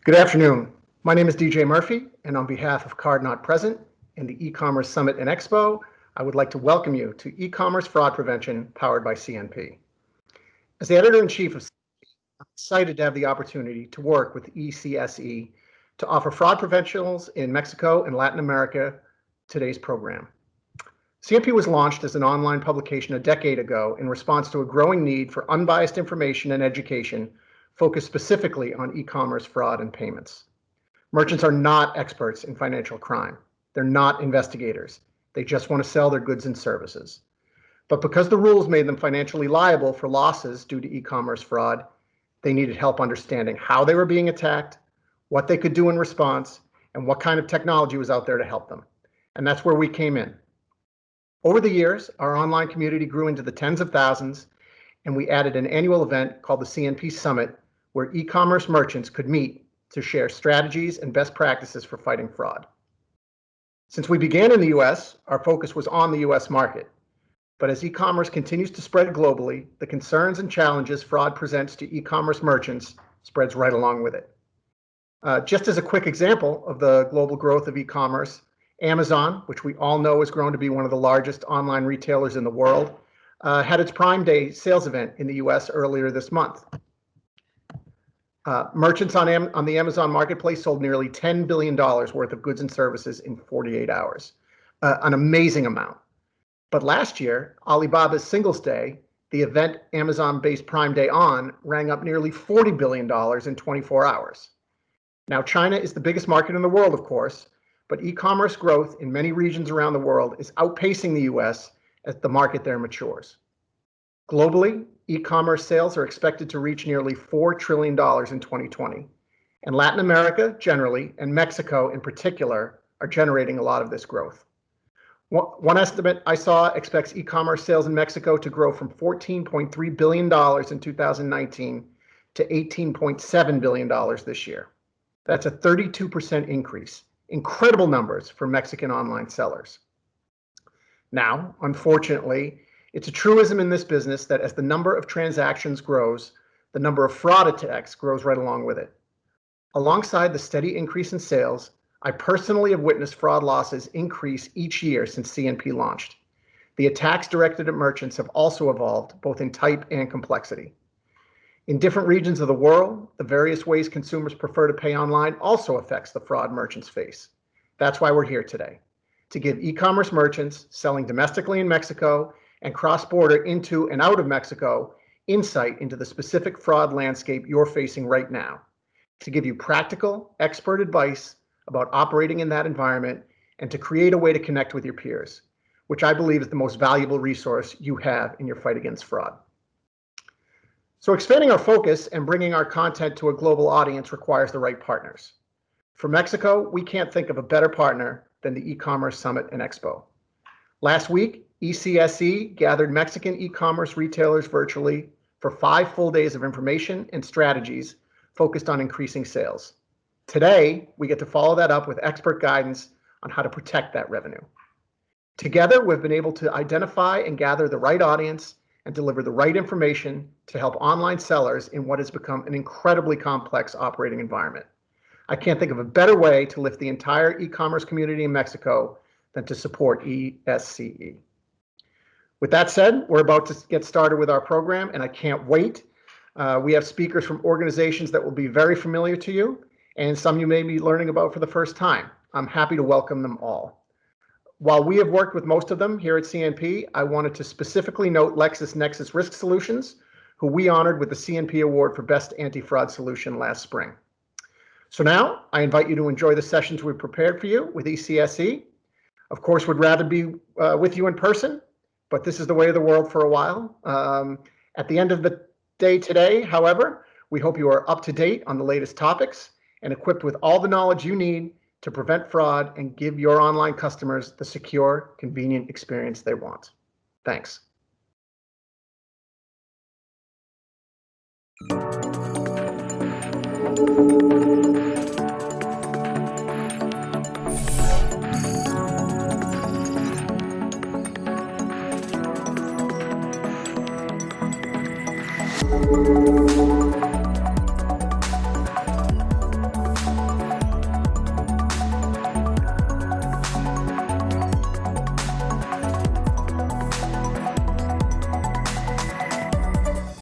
Good afternoon. My name is DJ Murphy, and on behalf of Card Not Present and the eCommerce Summit and Expo, I would like to welcome you to eCommerce Fraud Prevention powered by CNP. As the editor-in-chief of CNP, I'm excited to have the opportunity to work with ECSE to offer fraud professionals in Mexico and Latin America today's program. CNP was launched as an online publication a decade ago in response to a growing need for unbiased information and education focused specifically on e-commerce fraud and payments. Merchants are not experts in financial crime. They're not investigators. They just want to sell their goods and services. But because the rules made them financially liable for losses due to e-commerce fraud, they needed help understanding how they were being attacked, what they could do in response, and what kind of technology was out there to help them. And that's where we came in. Over the years, our online community grew into the tens of thousands, and we added an annual event called the CNP Summit, where e-commerce merchants could meet to share strategies and best practices for fighting fraud. Since we began in the US, our focus was on the US market. But as e-commerce continues to spread globally, the concerns and challenges fraud presents to e-commerce merchants spreads right along with it. Just as a quick example of the global growth of e-commerce, Amazon, which we all know has grown to be one of the largest online retailers in the world, had its Prime Day sales event in the US earlier this month. Merchants on the Amazon marketplace sold nearly $10 billion worth of goods and services in 48 hours, an amazing amount. But last year, Alibaba's Singles Day, the event Amazon based Prime Day on, rang up nearly $40 billion in 24 hours. Now, China is the biggest market in the world, of course, but e-commerce growth in many regions around the world is outpacing the US as the market there matures. Globally, e-commerce sales are expected to reach nearly $4 trillion in 2020. And Latin America generally, and Mexico in particular, are generating a lot of this growth. One estimate I saw expects e-commerce sales in Mexico to grow from $14.3 billion in 2019 to $18.7 billion this year. That's a 32% increase. Incredible numbers for Mexican online sellers. Now, unfortunately, it's a truism in this business that as the number of transactions grows, the number of fraud attacks grows right along with it. Alongside the steady increase in sales, I personally have witnessed fraud losses increase each year since CNP launched. The attacks directed at merchants have also evolved, both in type and complexity. In different regions of the world, the various ways consumers prefer to pay online also affects the fraud merchants face. That's why we're here today, to give e-commerce merchants selling domestically in Mexico and cross-border into and out of Mexico insight into the specific fraud landscape you're facing right now, to give you practical, expert advice about operating in that environment, and to create a way to connect with your peers, which I believe is the most valuable resource you have in your fight against fraud. So expanding our focus and bringing our content to a global audience requires the right partners. For Mexico, we can't think of a better partner than the eCommerce Summit and Expo. Last week, ECSE gathered Mexican e-commerce retailers virtually for 5 full days of information and strategies focused on increasing sales. Today, we get to follow that up with expert guidance on how to protect that revenue. Together, we've been able to identify and gather the right audience and deliver the right information to help online sellers in what has become an incredibly complex operating environment. I can't think of a better way to lift the entire e-commerce community in Mexico than to support ESCE. With that said, we're about to get started with our program, and I can't wait. We have speakers from organizations that will be very familiar to you, and some you may be learning about for the first time. I'm happy to welcome them all. While we have worked with most of them here at CNP, I wanted to specifically note LexisNexis Risk Solutions, who we honored with the CNP Award for Best Anti-Fraud Solution last spring. So now, I invite you to enjoy the sessions we've prepared for you with ECSE. Of course, we'd rather be with you in person, but this is the way of the world for a while. At the end of the day today, however, We hope you are up to date on the latest topics and equipped with all the knowledge you need to prevent fraud and give your online customers the secure, convenient experience they want. Thanks.